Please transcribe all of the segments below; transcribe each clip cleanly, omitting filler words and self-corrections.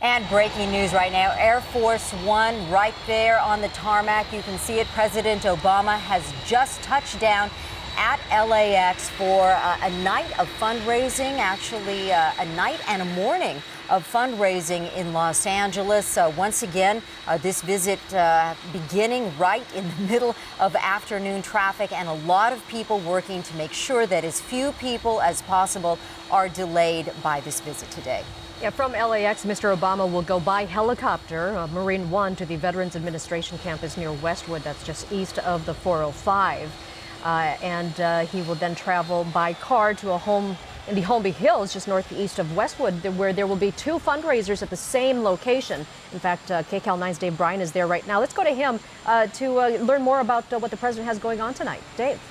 And breaking news right now, Air Force One right there on the tarmac. You can see it. President Obama has just touched down at LAX for a night of fundraising, actually a night and a morning of fundraising in Los Angeles. Once again, this visit beginning right in the middle of afternoon traffic, and a lot of people working to make sure that as few people as possible are delayed by this visit today. Yeah, from LAX, Mr. Obama will go by helicopter, Marine One, to the Veterans Administration campus near Westwood. That's just east of the 405. And he will then travel by car to a home in the Holmby Hills, just northeast of Westwood, where there will be two fundraisers at the same location. In fact, KCAL 9's Dave Bryan is there right now. Let's go to him to learn more about what the president has going on tonight. Dave.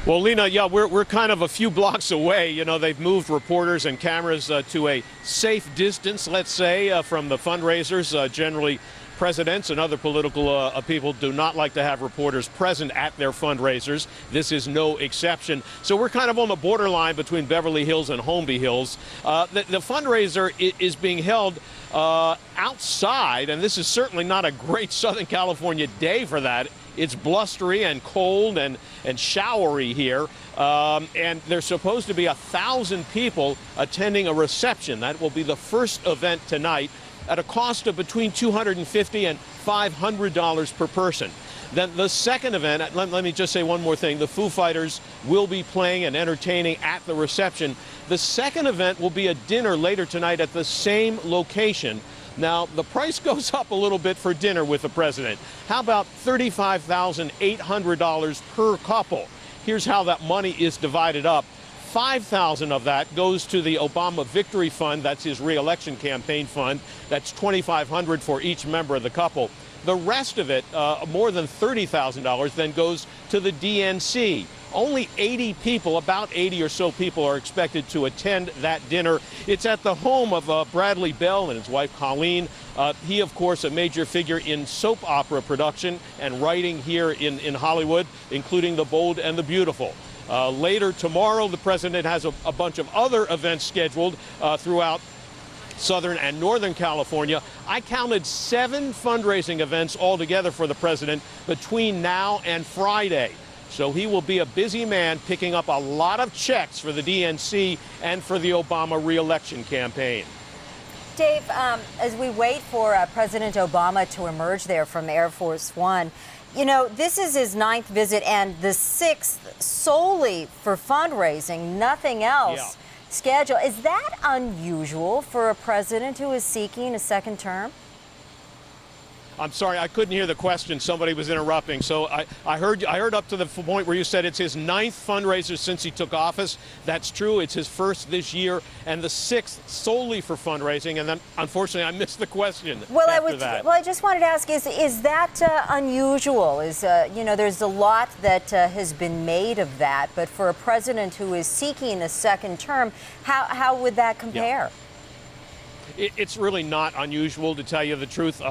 Well, Lena, yeah, we're kind of a few blocks away. You know, they've moved reporters and cameras to a safe distance, let's say, from the fundraisers. Generally, presidents and other political people do not like to have reporters present at their fundraisers. This is no exception. So we're kind of on the borderline between Beverly Hills and Holmby Hills. The fundraiser is being held outside, and this is certainly not a great Southern California day for that. It's blustery and cold and showery here, and there's supposed to be 1,000 people attending a reception. That will be the first event tonight at a cost of between $250 and $500 per person. Then the second event, let me just say one more thing. The Foo Fighters will be playing and entertaining at the reception. The second event will be a dinner later tonight at the same location. Now, the price goes up a little bit for dinner with the president. How about $35,800 per couple? Here's how that money is divided up. $5,000 of that goes to the Obama Victory Fund. That's his re-election campaign fund. That's $2,500 for each member of the couple. The rest of it, more than $30,000, then goes to the DNC. Only 80 people, about 80 or so people, are expected to attend that dinner. It's at the home of Bradley Bell and his wife Colleen. He, of course, a major figure in soap opera production and writing here in Hollywood, including The Bold and the Beautiful. Later tomorrow, the president has a bunch of other events scheduled throughout Southern and Northern California. I counted 7 fundraising events altogether for the president between now and Friday. So he will be a busy man picking up a lot of checks for the DNC and for the Obama re-election campaign. Dave, as we wait for President Obama to emerge there from Air Force One, you know, this is his 9th visit and the 6th solely for fundraising, nothing else scheduled. Is that unusual for a president who is seeking a second term? I'm sorry, I couldn't hear the question. Somebody was interrupting. So I heard up to the point where you said it's his 9th fundraiser since he took office. That's true. It's his first this year, and the 6th solely for fundraising. And then, unfortunately, I missed the question. Well, I just wanted to ask: is that unusual? You know, there's a lot that has been made of that, but for a president who is seeking a second term, how would that compare? Yeah. It's really not unusual, to tell you the truth.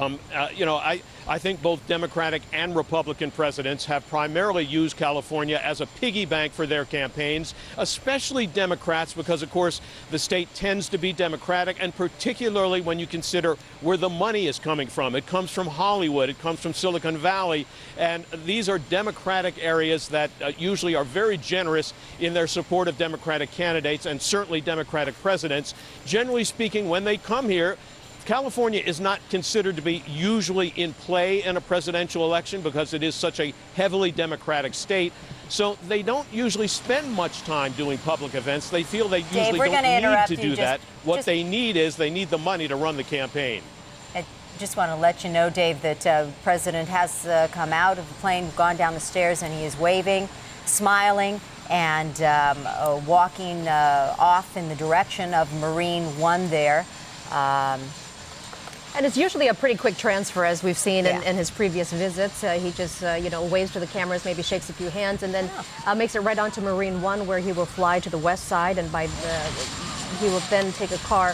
You know, I think both Democratic and Republican presidents have primarily used California as a piggy bank for their campaigns, especially Democrats, because, of course, the state tends to be Democratic, and particularly when you consider where the money is coming from. It comes from Hollywood. It comes from Silicon Valley. And these are Democratic areas that usually are very generous in their support of Democratic candidates and certainly Democratic presidents. Generally speaking, when they come here, California is not considered to be usually in play in a presidential election because it is such a heavily Democratic state. So they don't usually spend much time doing public events. They feel they usually don't need to do that. What they need is they need the money to run the campaign. I just want to let you know, Dave, that the president has come out of the plane, gone down the stairs, and he is waving, smiling, and walking off in the direction of Marine One there. And it's usually a pretty quick transfer, as we've seen in his previous visits. He just, you know, waves to the cameras, maybe shakes a few hands, and then makes it right onto Marine One, where he will fly to the west side, and he will then take a car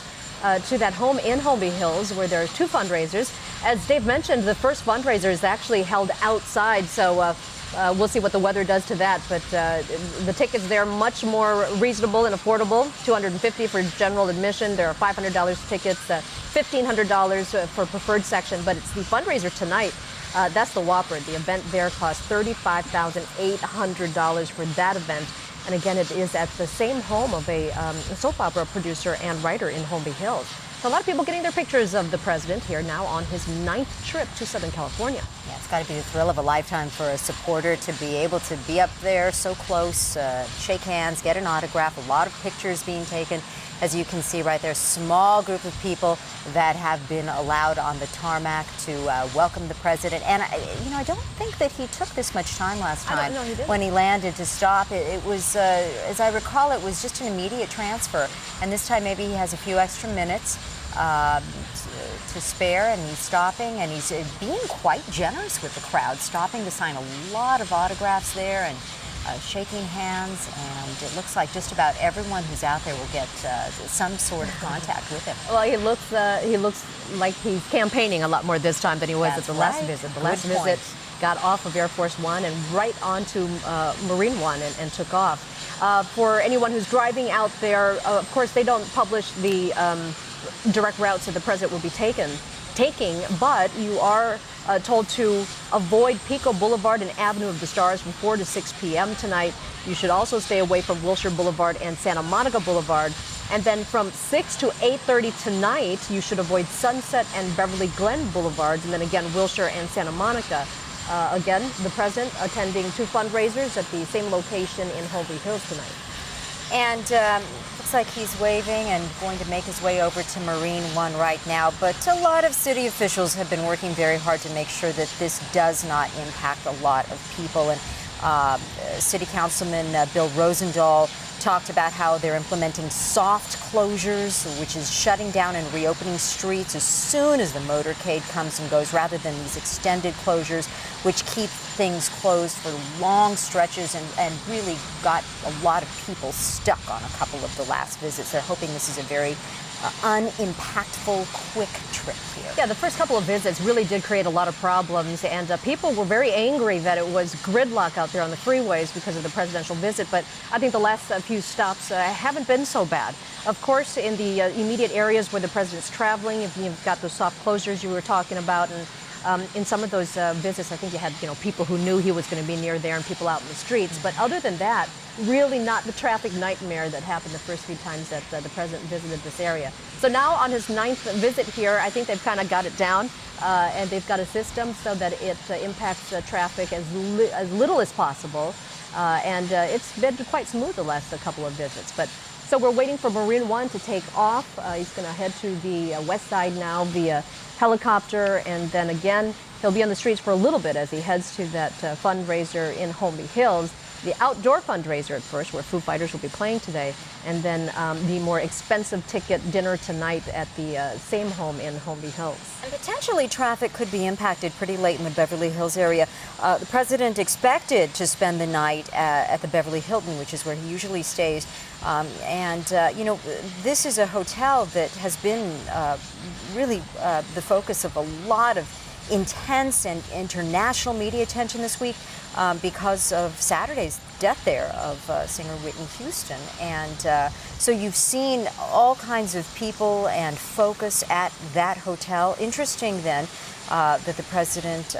to that home in Holmby Hills, where there are 2 fundraisers. As Dave mentioned, the first fundraiser is actually held outside, so We'll see what the weather does to that, but the tickets there are much more reasonable and affordable. $250 for general admission. There are $500 tickets, $1,500 for preferred section, but it's the fundraiser tonight. That's the whopper. The event there costs $35,800 for that event. And again, it is at the same home of a soap opera producer and writer in Holmby Hills. So a lot of people getting their pictures of the president here now on his 9th trip to Southern California. Yeah, it's got to be the thrill of a lifetime for a supporter to be able to be up there so close, shake hands, get an autograph, a lot of pictures being taken. As you can see right there, small group of people that have been allowed on the tarmac to welcome the president. And, I don't think that he took this much time last time when he landed to stop. It was, as I recall, it was just an immediate transfer. And this time maybe he has a few extra minutes to spare, and he's stopping, and he's being quite generous with the crowd, stopping to sign a lot of autographs there and shaking hands, and it looks like just about everyone who's out there will get some sort of contact with him. Well, he looks like he's campaigning a lot more this time than he was at the last visit. The last visit got off of Air Force One and right onto Marine One and took off. For anyone who's driving out there, of course, they don't publish the direct routes that the president will be taking, but you are told to avoid Pico Boulevard and Avenue of the Stars from 4 to 6 p.m. tonight. You should also stay away from Wilshire Boulevard and Santa Monica Boulevard. And then from 6 to 8:30 tonight, you should avoid Sunset and Beverly Glen Boulevards, and then again Wilshire and Santa Monica. Again, the president attending 2 fundraisers at the same location in Holmby Hills tonight. And looks like he's waving and going to make his way over to Marine One right now. But a lot of city officials have been working very hard to make sure that this does not impact a lot of people. And City Councilman Bill Rosendahl talked about how they're implementing soft closures, which is shutting down and reopening streets as soon as the motorcade comes and goes, rather than these extended closures, which keep things closed for long stretches and really got a lot of people stuck on a couple of the last visits. They're hoping this is a very unimpactful, quick trip here. Yeah, the first couple of visits really did create a lot of problems, and people were very angry that it was gridlock out there on the freeways because of the presidential visit. But I think the last few stops haven't been so bad. Of course, in the immediate areas where the president's traveling, if you've got those soft closures you were talking about, and in some of those visits, I think you had people who knew he was going to be near there and people out in the streets. But other than that, really not the traffic nightmare that happened the first few times that the president visited this area. So now on his 9th visit here, I think they've kind of got it down, and they've got a system so that it impacts traffic as little as possible. And it's been quite smooth the last couple of visits. But so we're waiting for Marine One to take off. He's going to head to the west side now via helicopter, and then again, he'll be on the streets for a little bit as he heads to that fundraiser in Holmby Hills. The outdoor fundraiser at first, where Foo Fighters will be playing today, and then the more expensive ticket dinner tonight at the same home in Holmby Hills. And potentially traffic could be impacted pretty late in the Beverly Hills area. The president expected to spend the night at the Beverly Hilton, which is where he usually stays. This is a hotel that has been really the focus of a lot of intense and international media attention this week because of Saturday's death there of singer Whitney Houston. And so you've seen all kinds of people and focus at that hotel. Interesting then that the president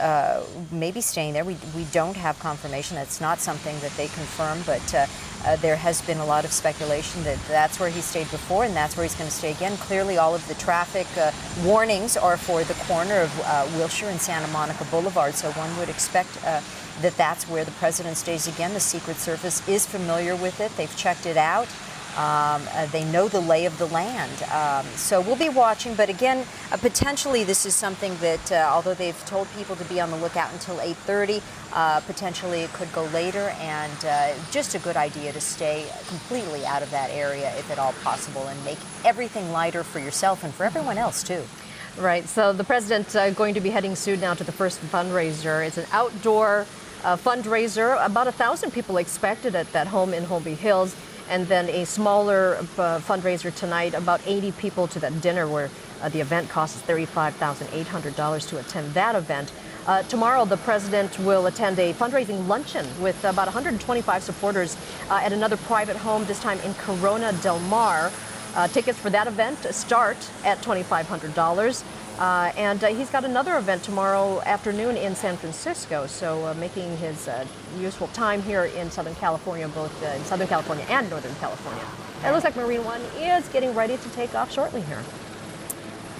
may be staying there. We don't have confirmation. That's not something that they confirm, but there has been a lot of speculation that that's where he stayed before and that's where he's going to stay again. Clearly, all of the traffic warnings are for the corner of Wilshire and Santa Monica Boulevard, so one would expect that that's where the president stays again. The Secret Service is familiar with it. They've checked it out. They know the lay of the land. So we'll be watching. But again, potentially this is something that, although they've told people to be on the lookout until 8:30, potentially it could go later. And just a good idea to stay completely out of that area if at all possible and make everything lighter for yourself and for everyone else, too. Right. So the president's going to be heading soon now to the first fundraiser. It's an outdoor fundraiser. About 1,000 people expected at that home in Holmby Hills. And then a smaller fundraiser tonight, about 80 people to that dinner where the event costs $35,800 to attend that event. Tomorrow, the president will attend a fundraising luncheon with about 125 supporters at another private home, this time in Corona del Mar. Tickets for that event start at $2,500. And he's got another event tomorrow afternoon in San Francisco, so making his useful time here in Southern California, both in Southern California and Northern California. It looks like Marine One is getting ready to take off shortly here.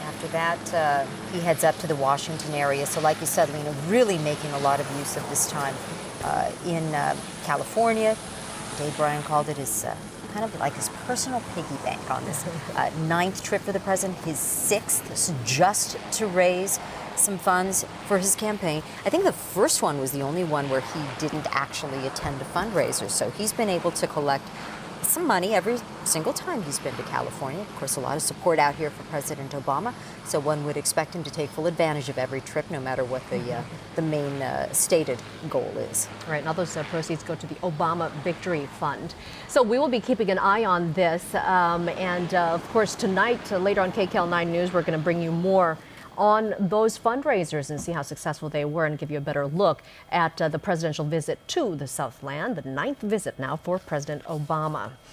After that, he heads up to the Washington area. So like you said, Lena, really making a lot of use of this time in California. Dave Bryan called it his kind of like his personal piggy bank on this 9th trip for the president, his 6th, just to raise some funds for his campaign. I think the first one was the only one where he didn't actually attend a fundraiser. So he's been able to collect some money every single time he's been to California. Of course, a lot of support out here for President Obama, so one would expect him to take full advantage of every trip, no matter what the main stated goal is. Right, and all those proceeds go to the Obama Victory Fund. So we will be keeping an eye on this, and of course tonight, later on KCAL 9 News, we're going to bring you more on those fundraisers and see how successful they were and give you a better look at the presidential visit to the Southland, the 9th visit now for President Obama.